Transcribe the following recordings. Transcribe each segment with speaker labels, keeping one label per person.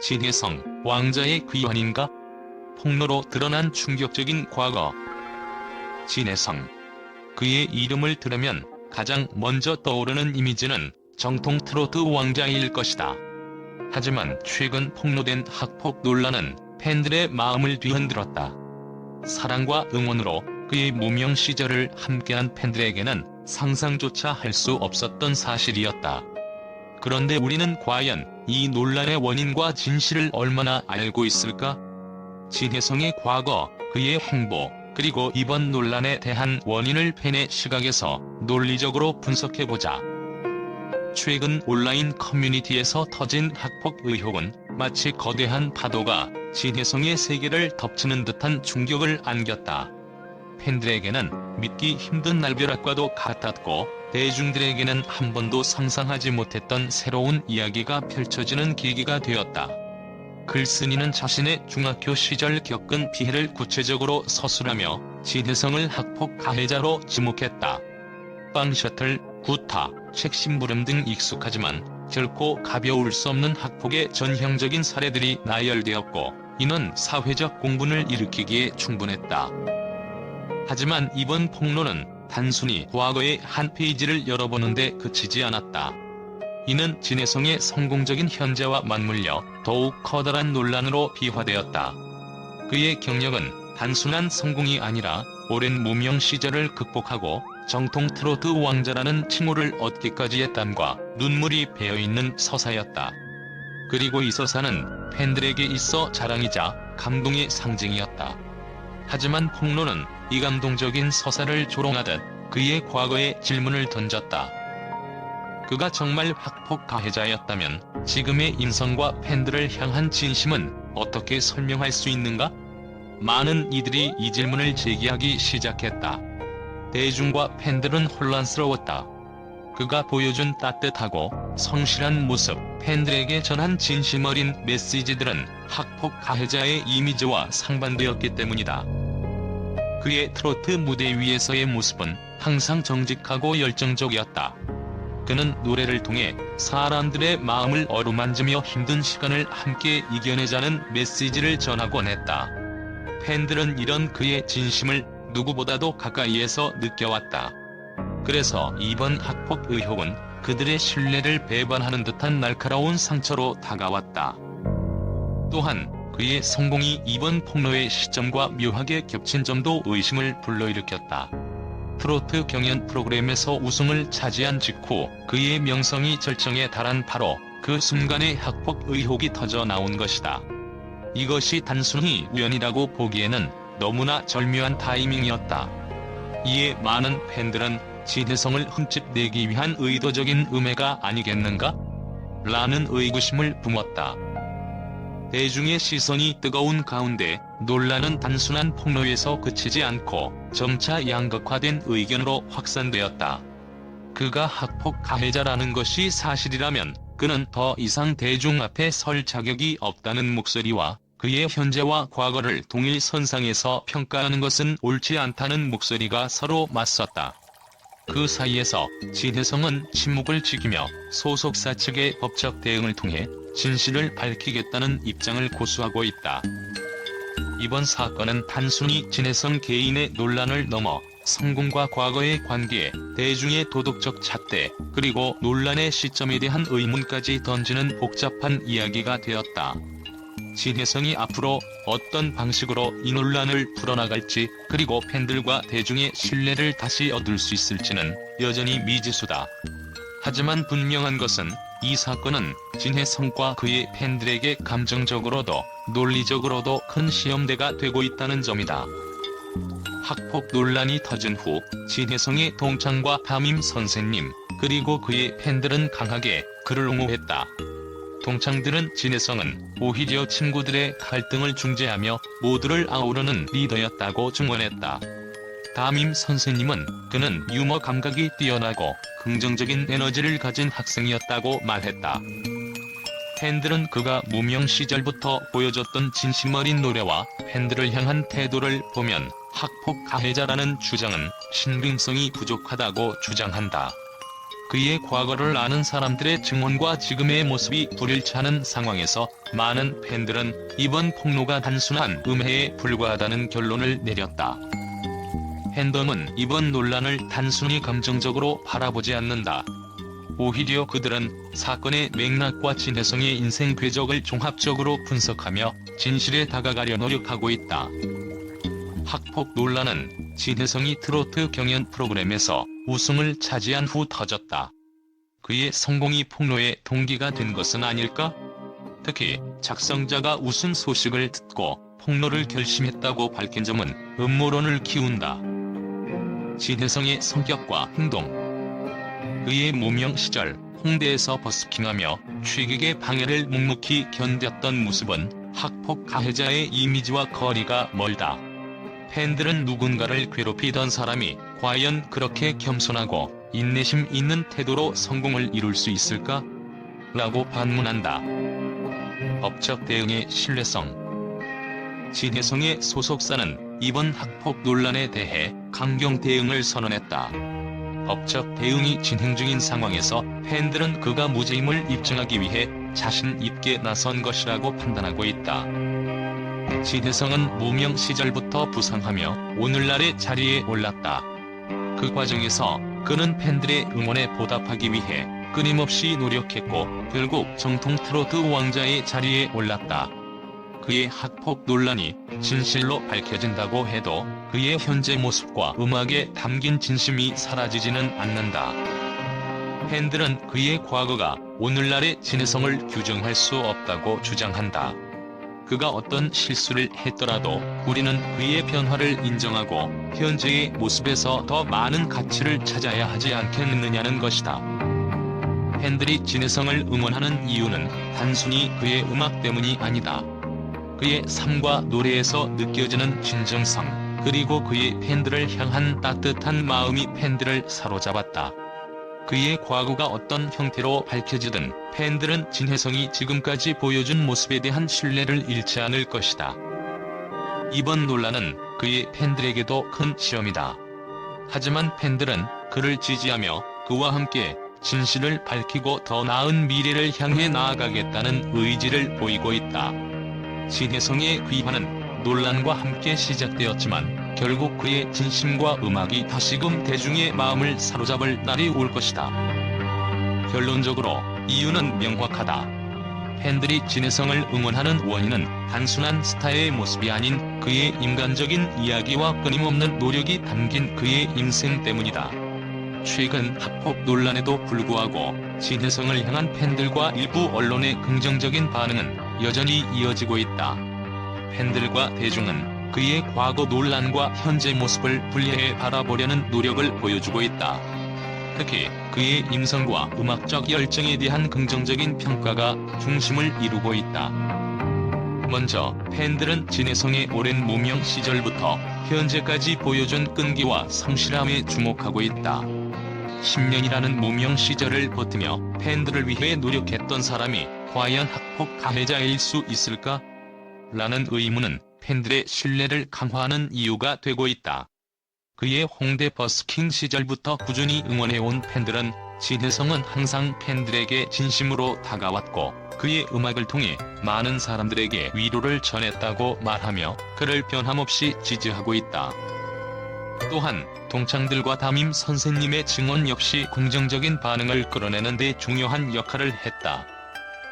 Speaker 1: 진혜성, 왕자의 귀환인가? 폭로로 드러난 충격적인 과거. 진혜성. 그의 이름을 들으면 가장 먼저 떠오르는 이미지는 정통 트로트 왕자일 것이다. 하지만 최근 폭로된 학폭 논란은 팬들의 마음을 뒤흔들었다. 사랑과 응원으로 그의 무명 시절을 함께한 팬들에게는 상상조차 할 수 없었던 사실이었다. 그런데 우리는 과연 이 논란의 원인과 진실을 얼마나 알고 있을까? 진혜성의 과거, 그의 행보, 그리고 이번 논란에 대한 원인을 팬의 시각에서 논리적으로 분석해보자. 최근 온라인 커뮤니티에서 터진 학폭 의혹은 마치 거대한 파도가 진혜성의 세계를 덮치는 듯한 충격을 안겼다. 팬들에게는 믿기 힘든 날벼락과도 같았고, 대중들에게는 한 번도 상상하지 못했던 새로운 이야기가 펼쳐지는 계기가 되었다. 글쓴이는 자신의 중학교 시절 겪은 피해를 구체적으로 서술하며 진혜성을 학폭 가해자로 지목했다. 빵 셔틀, 구타, 책 심부름 등 익숙하지만 결코 가벼울 수 없는 학폭의 전형적인 사례들이 나열되었고, 이는 사회적 공분을 일으키기에 충분했다. 하지만 이번 폭로는 단순히 과거의 한 페이지를 열어보는데 그치지 않았다. 이는 진혜성의 성공적인 현재와 맞물려 더욱 커다란 논란으로 비화되었다. 그의 경력은 단순한 성공이 아니라 오랜 무명 시절을 극복하고 정통 트로트 왕자라는 칭호를 얻기까지 했담과 눈물이 배어있는 서사였다. 그리고 이 서사는 팬들에게 있어 자랑이자 감동의 상징이었다. 하지만 폭로는 이 감동적인 서사를 조롱하듯 그의 과거에 질문을 던졌다. 그가 정말 학폭 가해자였다면 지금의 인성과 팬들을 향한 진심은 어떻게 설명할 수 있는가? 많은 이들이 이 질문을 제기하기 시작했다. 대중과 팬들은 혼란스러웠다. 그가 보여준 따뜻하고 성실한 모습, 팬들에게 전한 진심 어린 메시지들은 학폭 가해자의 이미지와 상반되었기 때문이다. 그의 트로트 무대 위에서의 모습은 항상 정직하고 열정적이었다. 그는 노래를 통해 사람들의 마음을 어루만지며 힘든 시간을 함께 이겨내자는 메시지를 전하곤 했다. 팬들은 이런 그의 진심을 누구보다도 가까이에서 느껴왔다. 그래서 이번 학폭 의혹은 그들의 신뢰를 배반하는 듯한 날카로운 상처로 다가왔다. 또한 그의 성공이 이번 폭로의 시점과 묘하게 겹친 점도 의심을 불러일으켰다. 트로트 경연 프로그램에서 우승을 차지한 직후 그의 명성이 절정에 달한 바로 그 순간에 학폭 의혹이 터져 나온 것이다. 이것이 단순히 우연이라고 보기에는 너무나 절묘한 타이밍이었다. 이에 많은 팬들은 진혜성을 흠집내기 위한 의도적인 음해가 아니겠는가? 라는 의구심을 뿜었다. 대중의 시선이 뜨거운 가운데 논란은 단순한 폭로에서 그치지 않고 점차 양극화된 의견으로 확산되었다. 그가 학폭 가해자라는 것이 사실이라면 그는 더 이상 대중 앞에 설 자격이 없다는 목소리와 그의 현재와 과거를 동일 선상에서 평가하는 것은 옳지 않다는 목소리가 서로 맞섰다. 그 사이에서 진혜성은 침묵을 지키며 소속사 측의 법적 대응을 통해 진실을 밝히겠다는 입장을 고수하고 있다. 이번 사건은 단순히 진혜성 개인의 논란을 넘어 성공과 과거의 관계, 대중의 도덕적 잣대, 그리고 논란의 시점에 대한 의문까지 던지는 복잡한 이야기가 되었다. 진혜성이 앞으로 어떤 방식으로 이 논란을 풀어나갈지, 그리고 팬들과 대중의 신뢰를 다시 얻을 수 있을지는 여전히 미지수다. 하지만 분명한 것은 이 사건은 진혜성과 그의 팬들에게 감정적으로도 논리적으로도 큰 시험대가 되고 있다는 점이다. 학폭 논란이 터진 후 진혜성의 동창과 담임 선생님, 그리고 그의 팬들은 강하게 그를 옹호했다. 동창들은 진혜성은 오히려 친구들의 갈등을 중재하며 모두를 아우르는 리더였다고 증언했다. 담임 선생님은 그는 유머 감각이 뛰어나고 긍정적인 에너지를 가진 학생이었다고 말했다. 팬들은 그가 무명 시절부터 보여줬던 진심 어린 노래와 팬들을 향한 태도를 보면 학폭 가해자라는 주장은 신빙성이 부족하다고 주장한다. 그의 과거를 아는 사람들의 증언과 지금의 모습이 불일치하는 상황에서 많은 팬들은 이번 폭로가 단순한 음해에 불과하다는 결론을 내렸다. 팬덤은 이번 논란을 단순히 감정적으로 바라보지 않는다. 오히려 그들은 사건의 맥락과 진혜성의 인생 궤적을 종합적으로 분석하며 진실에 다가가려 노력하고 있다. 학폭 논란은 진혜성이 트로트 경연 프로그램에서 우승을 차지한 후 터졌다. 그의 성공이 폭로의 동기가 된 것은 아닐까? 특히 작성자가 우승 소식을 듣고 폭로를 결심했다고 밝힌 점은 음모론을 키운다. 진혜성의 성격과 행동. 그의 무명 시절 홍대에서 버스킹하며 취객의 방해를 묵묵히 견뎠던 모습은 학폭 가해자의 이미지와 거리가 멀다. 팬들은 누군가를 괴롭히던 사람이 과연 그렇게 겸손하고 인내심 있는 태도로 성공을 이룰 수 있을까? 라고 반문한다. 법적 대응의 신뢰성. 진혜성의 소속사는 이번 학폭 논란에 대해 강경 대응을 선언했다. 법적 대응이 진행 중인 상황에서 팬들은 그가 무죄임을 입증하기 위해 자신 있게 나선 것이라고 판단하고 있다. 진혜성은 무명 시절부터 부상하며 오늘날의 자리에 올랐다. 그 과정에서 그는 팬들의 응원에 보답하기 위해 끊임없이 노력했고 결국 정통 트로트 왕자의 자리에 올랐다. 그의 학폭 논란이 진실로 밝혀진다고 해도 그의 현재 모습과 음악에 담긴 진심이 사라지지는 않는다. 팬들은 그의 과거가 오늘날의 진혜성을 규정할 수 없다고 주장한다. 그가 어떤 실수를 했더라도 우리는 그의 변화를 인정하고 현재의 모습에서 더 많은 가치를 찾아야 하지 않겠느냐는 것이다. 팬들이 진혜성을 응원하는 이유는 단순히 그의 음악 때문이 아니다. 그의 삶과 노래에서 느껴지는 진정성, 그리고 그의 팬들을 향한 따뜻한 마음이 팬들을 사로잡았다. 그의 과거가 어떤 형태로 밝혀지든 팬들은 진혜성이 지금까지 보여준 모습에 대한 신뢰를 잃지 않을 것이다. 이번 논란은 그의 팬들에게도 큰 시험이다. 하지만 팬들은 그를 지지하며 그와 함께 진실을 밝히고 더 나은 미래를 향해 나아가겠다는 의지를 보이고 있다. 진혜성의 귀환은 논란과 함께 시작되었지만 결국 그의 진심과 음악이 다시금 대중의 마음을 사로잡을 날이 올 것이다. 결론적으로 이유는 명확하다. 팬들이 진혜성을 응원하는 원인은 단순한 스타의 모습이 아닌 그의 인간적인 이야기와 끊임없는 노력이 담긴 그의 인생 때문이다. 최근 학폭 논란에도 불구하고 진혜성을 향한 팬들과 일부 언론의 긍정적인 반응은 여전히 이어지고 있다. 팬들과 대중은 그의 과거 논란과 현재 모습을 분리해 바라보려는 노력을 보여주고 있다. 특히 그의 인성과 음악적 열정에 대한 긍정적인 평가가 중심을 이루고 있다. 먼저 팬들은 진혜성의 오랜 무명 시절부터 현재까지 보여준 끈기와 성실함에 주목하고 있다. 10년이라는 무명 시절을 버티며 팬들을 위해 노력했던 사람이 과연 학폭 가해자일 수 있을까? 라는 의문은 팬들의 신뢰를 강화하는 이유가 되고 있다. 그의 홍대 버스킹 시절부터 꾸준히 응원해온 팬들은 진혜성은 항상 팬들에게 진심으로 다가왔고 그의 음악을 통해 많은 사람들에게 위로를 전했다고 말하며 그를 변함없이 지지하고 있다. 또한 동창들과 담임 선생님의 증언 역시 긍정적인 반응을 끌어내는 데 중요한 역할을 했다.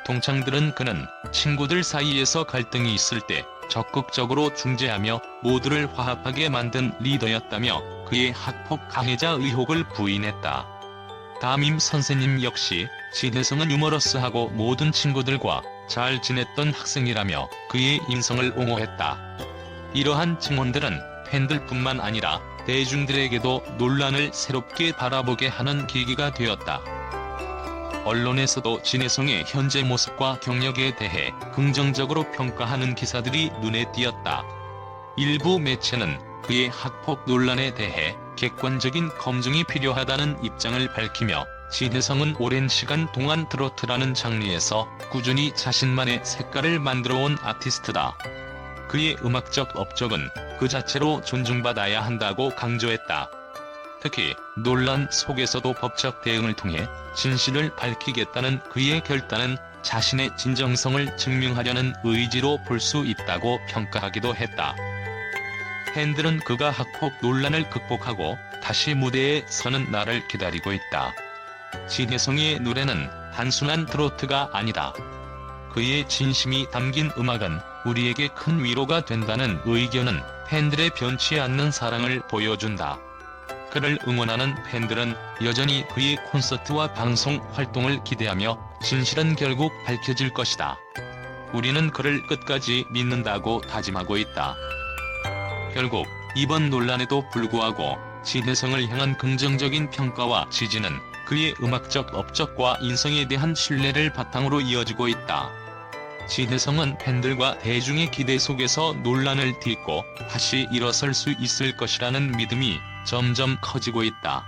Speaker 1: 동창들은 그는 친구들 사이에서 갈등이 있을 때 적극적으로 중재하며 모두를 화합하게 만든 리더였다며 그의 학폭 가해자 의혹을 부인했다. 담임 선생님 역시 진혜성은 유머러스하고 모든 친구들과 잘 지냈던 학생이라며 그의 인성을 옹호했다. 이러한 증언들은 팬들뿐만 아니라 대중들에게도 논란을 새롭게 바라보게 하는 계기가 되었다. 언론에서도 진혜성의 현재 모습과 경력에 대해 긍정적으로 평가하는 기사들이 눈에 띄었다. 일부 매체는 그의 학폭 논란에 대해 객관적인 검증이 필요하다는 입장을 밝히며 진혜성은 오랜 시간 동안 트로트라는 장르에서 꾸준히 자신만의 색깔을 만들어온 아티스트다. 그의 음악적 업적은 그 자체로 존중받아야 한다고 강조했다. 특히 논란 속에서도 법적 대응을 통해 진실을 밝히겠다는 그의 결단은 자신의 진정성을 증명하려는 의지로 볼 수 있다고 평가하기도 했다. 팬들은 그가 학폭 논란을 극복하고 다시 무대에 서는 날을 기다리고 있다. 진혜성의 노래는 단순한 트로트가 아니다. 그의 진심이 담긴 음악은 우리에게 큰 위로가 된다는 의견은 팬들의 변치 않는 사랑을 보여준다. 그를 응원하는 팬들은 여전히 그의 콘서트와 방송 활동을 기대하며 진실은 결국 밝혀질 것이다. 우리는 그를 끝까지 믿는다고 다짐하고 있다. 결국 이번 논란에도 불구하고 진혜성을 향한 긍정적인 평가와 지지는 그의 음악적 업적과 인성에 대한 신뢰를 바탕으로 이어지고 있다. 진혜성은 팬들과 대중의 기대 속에서 논란을 딛고 다시 일어설 수 있을 것이라는 믿음이 점점 커지고 있다.